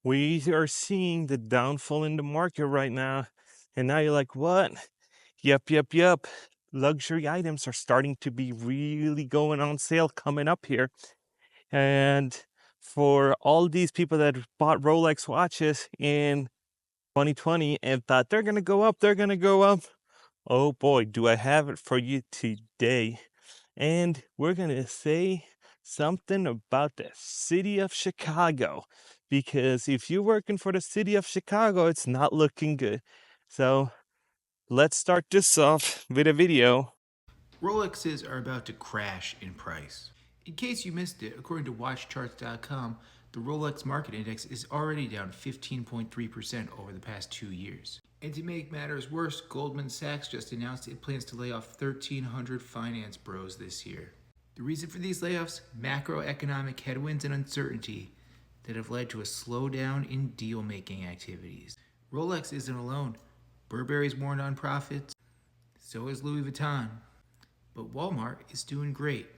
We are seeing the downfall in the market right now. And now you're like, what? Yep. Luxury items are starting to be really going on sale coming up here. And for all these people that bought Rolex watches in 2020 and thought they're going to go up. Oh boy, do I have it for you today. And we're going to say something about the city of Chicago. Because if you're working for the city of Chicago, it's not looking good. So let's start this off with a video. Rolexes are about to crash in price. In case you missed it, according to watchcharts.com, the Rolex market index is already down 15.3% over the past 2 years. And to make matters worse, Goldman Sachs just announced it plans to lay off 1,300 finance bros this year. The reason for these layoffs? Macroeconomic headwinds and uncertainty that have led to a slowdown in deal making activities. Rolex isn't alone. Burberry's warned on profits, so is Louis Vuitton. But Walmart is doing great.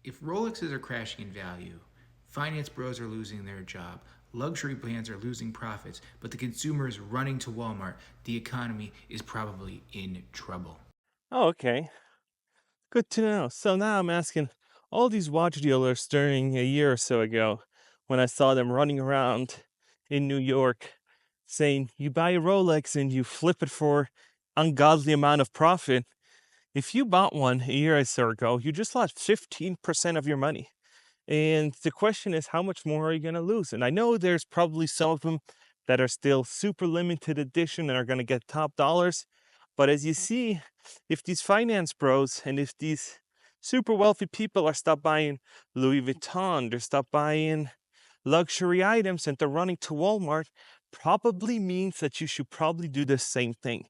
If Rolexes are crashing in value, finance bros are losing their job, luxury brands are losing profits, but the consumer is running to Walmart, the economy is probably in trouble. Oh, okay. Good to know. So now I'm asking all these watch dealers during a year or so ago when I saw them running around in New York saying you buy a Rolex and you flip it for ungodly amount of profit. If you bought one a year or so ago, you just lost 15% of your money. And the question is, how much more are you going to lose? And I know there's probably some of them that are still super limited edition and are going to get top dollars. But as you see, if these finance bros and if these super wealthy people are stop buying Louis Vuitton, they're stop buying luxury items and they're running to Walmart, probably means that you should probably do the same thing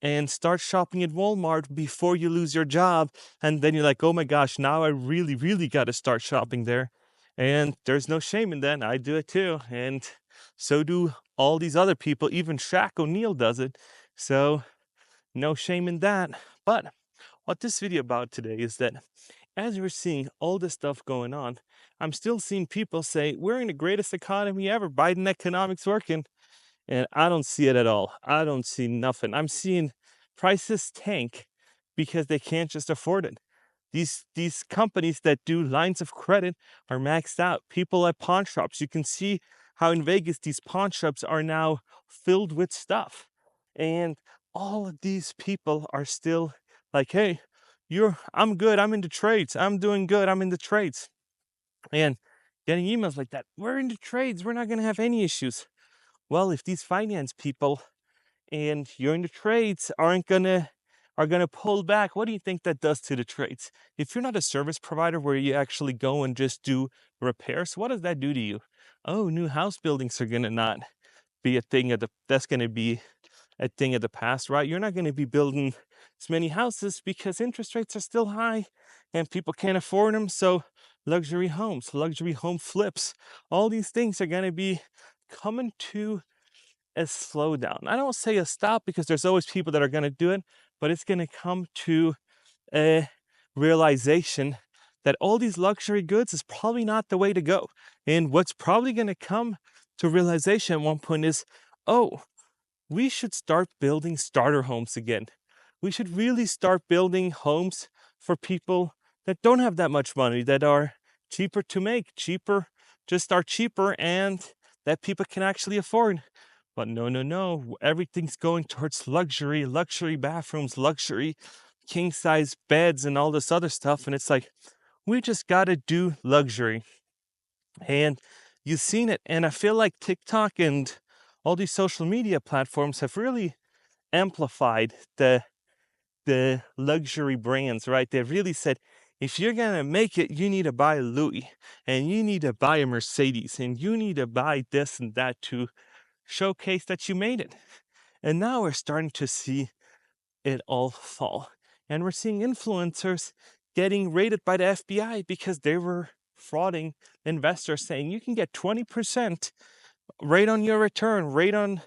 and start shopping at Walmart before you lose your job. And then you're like, oh my gosh, now I really got to start shopping there. And there's no shame in that. I do it too. And so do all these other people. Even Shaq O'Neal does it. So no shame in that. But what this video about today is that as we're seeing all this stuff going on, I'm still seeing people say, we're in the greatest economy ever. Biden economics working. And I don't see it at all. I don't see nothing. I'm seeing prices tank because they can't just afford it. These companies that do lines of credit are maxed out. People at pawn shops, you can see how in Vegas these pawn shops are now filled with stuff. And all of these people are still like, hey, I'm good, I'm in the trades. I'm doing good, I'm in the trades. And getting emails like that, we're in the trades, we're not gonna have any issues. Well, if these finance people and you're in the trades are gonna pull back, what do you think that does to the trades? If you're not a service provider where you actually go and just do repairs, what does that do to you? Oh, new house buildings are gonna not be a thing that's gonna be a thing of the past, right? You're not gonna be building as many houses because interest rates are still high and people can't afford them. So luxury homes, luxury home flips, all these things are gonna be coming to a slowdown. I don't say a stop because there's always people that are going to do it, but it's going to come to a realization that all these luxury goods is probably not the way to go. And what's probably going to come to realization at one point is, oh, we should start building starter homes again. We should really start building homes for people that don't have that much money, that are cheaper to make, just are cheaper and that people can actually afford. But no. Everything's going towards luxury bathrooms, luxury king size beds, and all this other stuff. And it's like, we just got to do luxury. And you've seen it. And I feel like TikTok and all these social media platforms have really amplified the luxury brands, right? They've really said, if you're gonna make it, you need to buy Louis and you need to buy a Mercedes and you need to buy this and that to showcase that you made it. And now we're starting to see it all fall. And we're seeing influencers getting raided by the FBI because they were frauding investors, saying you can get 20% rate on your return, rate on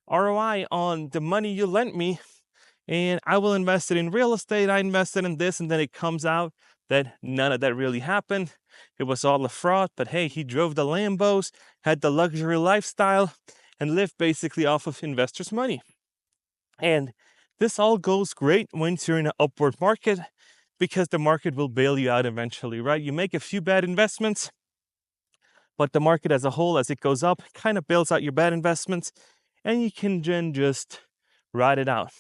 ROI on the money you lent me, and I will invest it in real estate. I invested in this, and then it comes out that none of that really happened. it was all a fraud, but hey, he drove the Lambos, had the luxury lifestyle, and lived basically off of investors' money. And this all goes great when you're in an upward market because the market will bail you out eventually, right? You make a few bad investments, but the market as a whole, as it goes up, kind of bails out your bad investments, and you can then just ride it out.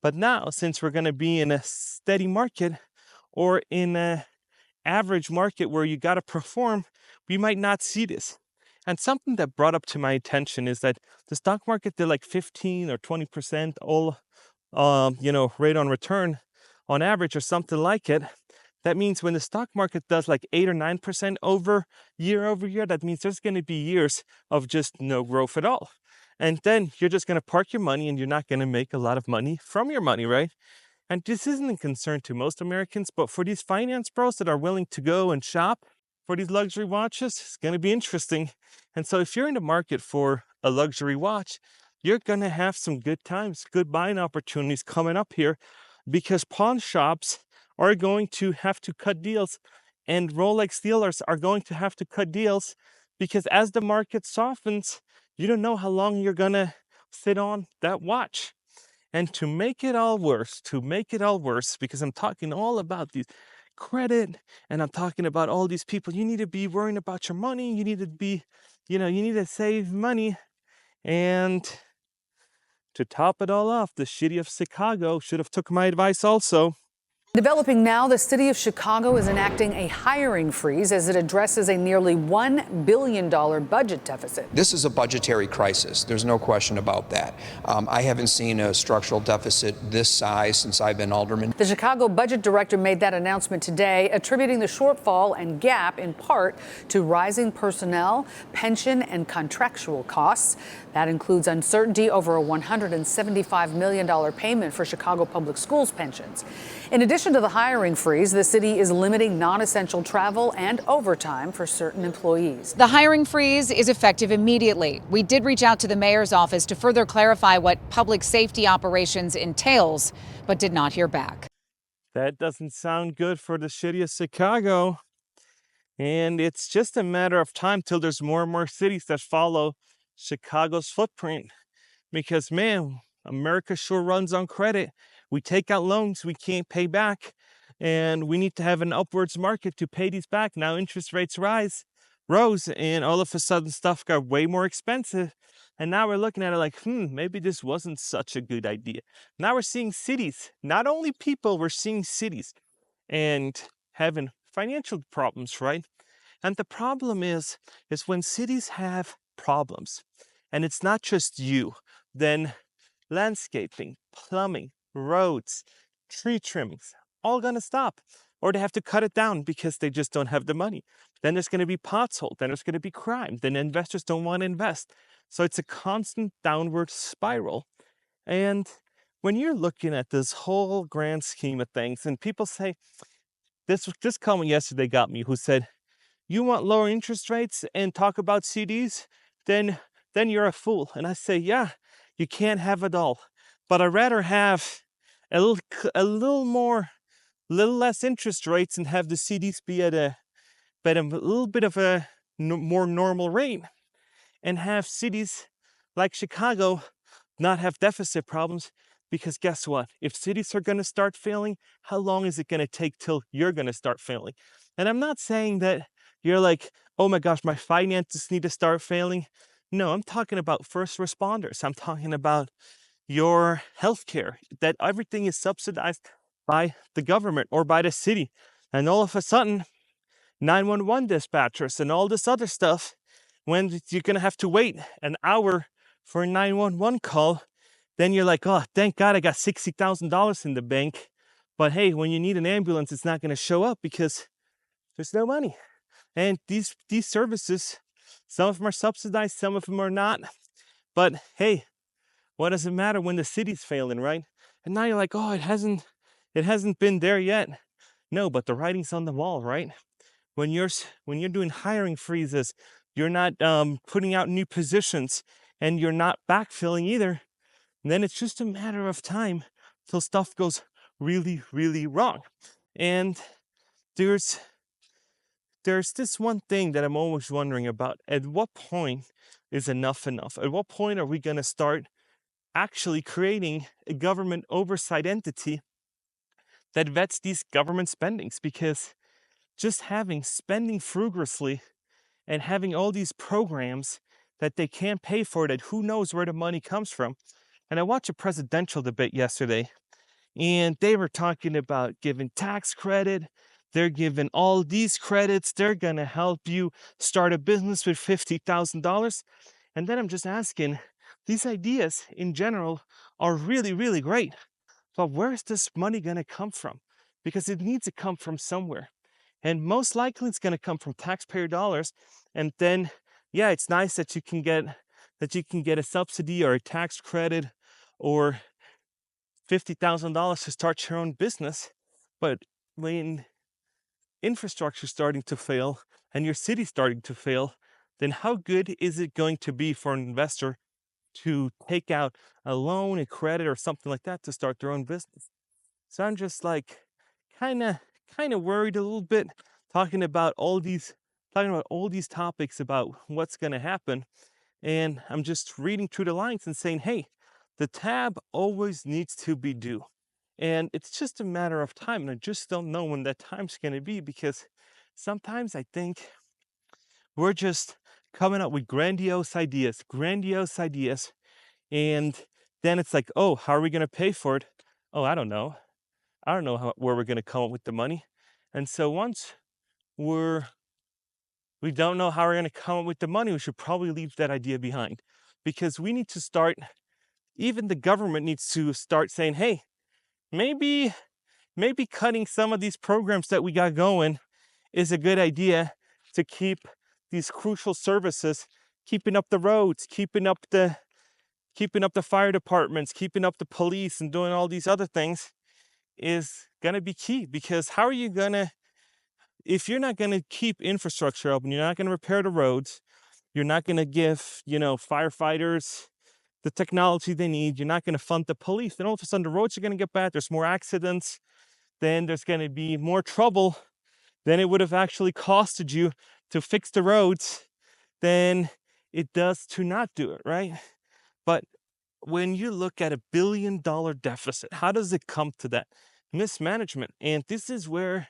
But now, since we're going to be in a steady market or in a average market where you got to perform, we might not see this. And something that brought up to my attention is that the stock market did like 15 or 20% all, rate on return on average or something like it. That means when the stock market does like 8 or 9% over year, that means there's going to be years of just no growth at all. And then you're just going to park your money and you're not going to make a lot of money from your money, right? And this isn't a concern to most Americans, but for these finance bros that are willing to go and shop for these luxury watches, it's going to be interesting. And so if you're in the market for a luxury watch, you're going to have some good times, good buying opportunities coming up here because pawn shops are going to have to cut deals and Rolex dealers are going to have to cut deals because as the market softens, you don't know how long you're going to sit on that watch. And to make it all worse, because I'm talking all about these credit and I'm talking about all these people, you need to be worrying about your money. You need to be, you need to save money. And to top it all off, the city of Chicago should have took my advice also. Developing now, the city of Chicago is enacting a hiring freeze as it addresses a nearly $1 billion budget deficit. This is a budgetary crisis. There's no question about that. I haven't seen a structural deficit this size since I've been alderman. The Chicago budget director made that announcement today, attributing the shortfall and gap in part to rising personnel, pension, and contractual costs. That includes uncertainty over a $175 million payment for Chicago Public Schools pensions. In addition to the hiring freeze, the city is limiting non-essential travel and overtime for certain employees. The hiring freeze is effective immediately. We did reach out to the mayor's office to further clarify what public safety operations entails, but did not hear back. That doesn't sound good for the city of Chicago. And it's just a matter of time till there's more and more cities that follow Chicago's footprint. Because, man, America sure runs on credit. We take out loans we can't pay back, and we need to have an upwards market to pay these back. Now interest rates rose, and all of a sudden stuff got way more expensive. And now we're looking at it like, maybe this wasn't such a good idea. Now we're seeing cities, not only people, we're seeing cities and having financial problems, right? And the problem is when cities have problems, and it's not just you, then landscaping, plumbing, roads, tree trimmings, all gonna stop. Or they have to cut it down because they just don't have the money. Then there's gonna be potholes, then there's gonna be crime, then investors don't want to invest. So it's a constant downward spiral. And when you're looking at this whole grand scheme of things, and people say, this comment yesterday got me, who said, you want lower interest rates and talk about CDs? Then you're a fool. And I say, yeah, you can't have it all. But I'd rather have a little less interest rates and have the CDs be at a little bit of a more normal rate, and have cities like Chicago not have deficit problems. Because guess what? If cities are going to start failing, how long is it going to take till you're going to start failing? And I'm not saying that you're like, oh my gosh, my finances need to start failing. No, I'm talking about first responders. I'm talking about your healthcare, that everything is subsidized by the government or by the city. And all of a sudden, 911 dispatchers and all this other stuff, when you're going to have to wait an hour for a 911 call, then you're like, oh, thank God I got $60,000 in the bank. But hey, when you need an ambulance, it's not going to show up because there's no money. And these services, some of them are subsidized, some of them are not. But hey, what does it matter when the city's failing, right? And now you're like, oh, it hasn't been there yet. No, but the writing's on the wall, right? When you're doing hiring freezes, you're not putting out new positions, and you're not backfilling either. And then it's just a matter of time till stuff goes really, really wrong. And there's there's this one thing that I'm always wondering about. At what point is enough enough? At what point are we going to start actually creating a government oversight entity that vets these government spendings? Because just having spending frugally and having all these programs that they can't pay for, that who knows where the money comes from. And I watched a presidential debate yesterday, and they were talking about giving tax credit. They're giving all these credits. They're going to help you start a business with $50,000. And then I'm just asking, these ideas in general are really, really great. But where's this money going to come from? Because it needs to come from somewhere. And most likely it's going to come from taxpayer dollars. And then, yeah, it's nice that you can get a subsidy or a tax credit or $50,000 to start your own business. But when infrastructure is starting to fail and your city starting to fail, then how good is it going to be for an investor to take out a loan, a credit, or something like that to start their own business? So I'm just like kind of worried a little bit, talking about all these topics about what's going to happen. And I'm just reading through the lines and saying, hey, the tab always needs to be due. And it's just a matter of time. And I just don't know when that time's going to be, because sometimes I think we're just coming up with grandiose ideas. And then it's like, oh, how are we going to pay for it? Oh, I don't know. Where we're going to come up with the money. And so once we don't know how we're going to come up with the money, we should probably leave that idea behind, because we need to start, even the government needs to start saying, hey, maybe cutting some of these programs that we got going is a good idea to keep these crucial services, keeping up the roads, keeping up the fire departments, keeping up the police, and doing all these other things is going to be key. Because how are you going to, if you're not going to keep infrastructure open, you're not going to repair the roads, you're not going to give, firefighters the technology they need, you're not going to fund the police, then all of a sudden the roads are going to get bad, there's more accidents, then there's going to be more trouble than it would have actually costed you to fix the roads than it does to not do it, right? But when you look at $1 billion deficit, how does it come to that? Mismanagement. And this is where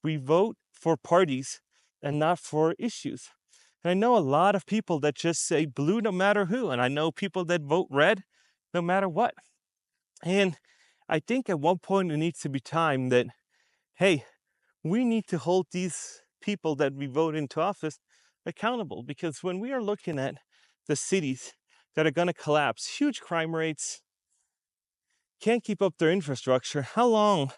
we vote for parties and not for issues. And I know a lot of people that just say blue no matter who, and I know people that vote red no matter what. And I think at one point it needs to be time that, hey, we need to hold these people that we vote into office accountable. Because when we are looking at the cities that are going to collapse, huge crime rates, can't keep up their infrastructure, how long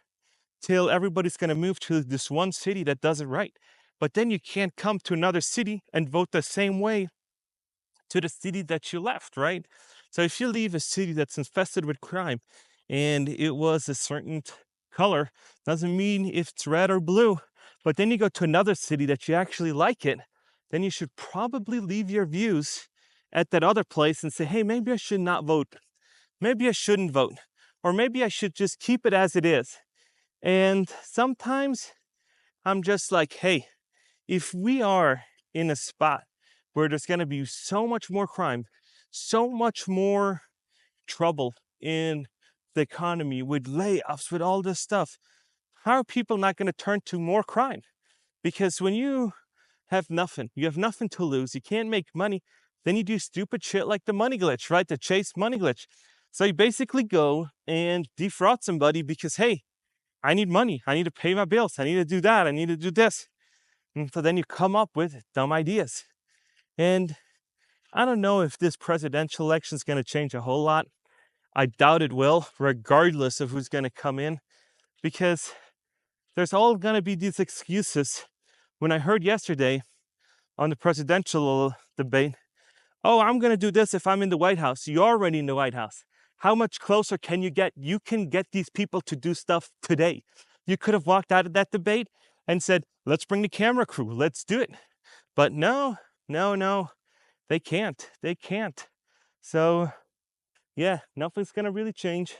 till everybody's going to move to this one city that does it right? But then you can't come to another city and vote the same way to the city that you left, right? So if you leave a city that's infested with crime and it was a certain color, doesn't mean if it's red or blue. But then you go to another city that you actually like it, then you should probably leave your views at that other place and say, hey, maybe I should not vote. Maybe I shouldn't vote. Or maybe I should just keep it as it is. And sometimes I'm just like, hey, if we are in a spot where there's going to be so much more crime, so much more trouble in the economy, with layoffs, with all this stuff, how are people not going to turn to more crime? Because when you have nothing to lose, you can't make money, then you do stupid shit like the money glitch, right? The Chase money glitch. So you basically go and defraud somebody because, hey, I need money. I need to pay my bills. I need to do that. I need to do this. And so then you come up with dumb ideas. And I don't know if this presidential election is going to change a whole lot. I doubt it will, regardless of who's going to come in, because there's all going to be these excuses. When I heard yesterday on the presidential debate, oh, I'm going to do this if I'm in the White House. You're already in the White House. How much closer can you get? You can get these people to do stuff today. You could have walked out of that debate and said, let's bring the camera crew. Let's do it. But no, they can't. So, yeah, nothing's going to really change.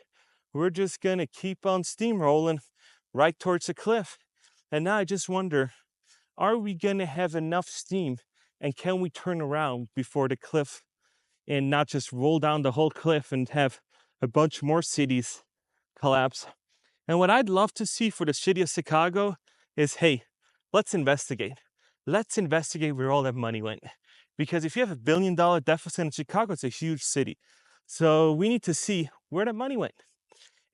We're just going to keep on steamrolling right towards the cliff. And now I just wonder, are we going to have enough steam, and can we turn around before the cliff and not just roll down the whole cliff and have a bunch more cities collapse? And what I'd love to see for the city of Chicago is, hey, let's investigate. Let's investigate where all that money went. Because if you have $1 billion deficit in Chicago, it's a huge city. So we need to see where that money went.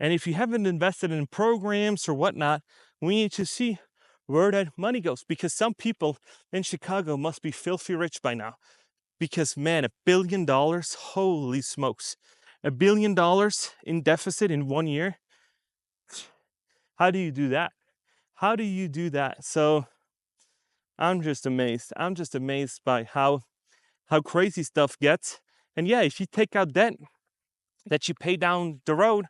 And if you haven't invested in programs or whatnot, we need to see where that money goes. Because some people in Chicago must be filthy rich by now. Because man, $1 billion, holy smokes. $1 billion in deficit in 1 year. How do you do that? How do you do that? So I'm just amazed. I'm just amazed by how crazy stuff gets. And yeah, if you take out debt that you pay down the road,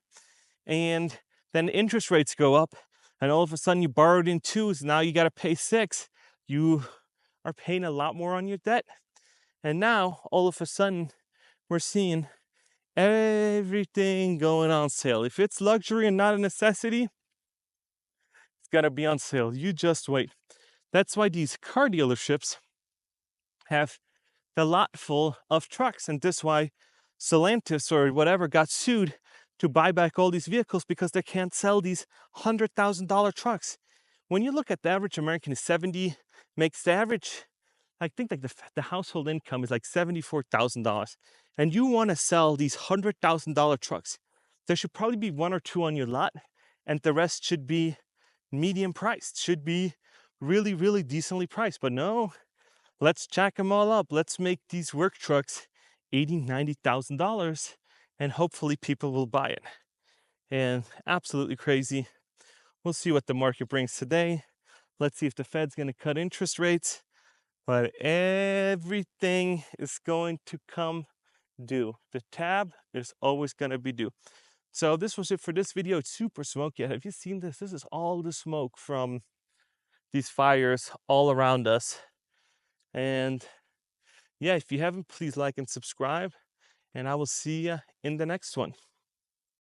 and then interest rates go up, and all of a sudden you borrowed in 2s, now you got to pay 6. You are paying a lot more on your debt. And now all of a sudden we're seeing everything going on sale. If it's luxury and not a necessity, it's got to be on sale. You just wait. That's why these car dealerships have the lot full of trucks, and this is why Stellantis or whatever got sued to buy back all these vehicles, because they can't sell these $100,000 trucks. When you look at the average American is 70, makes the average, I think like the household income is like $74,000, and you want to sell these $100,000 trucks, there should probably be 1 or 2 on your lot, and the rest should be medium priced, should be really, really decently priced. But no, let's jack them all up. Let's make these work trucks $80,000, $90,000, and hopefully people will buy it. And absolutely crazy. We'll see what the market brings today. Let's see if the Fed's going to cut interest rates. But everything is going to come due. The tab is always going to be due. So this was it for this video. It's super smoky. Have you seen this? This is all the smoke from these fires all around us. And yeah, if you haven't, please like and subscribe, and I will see you in the next one.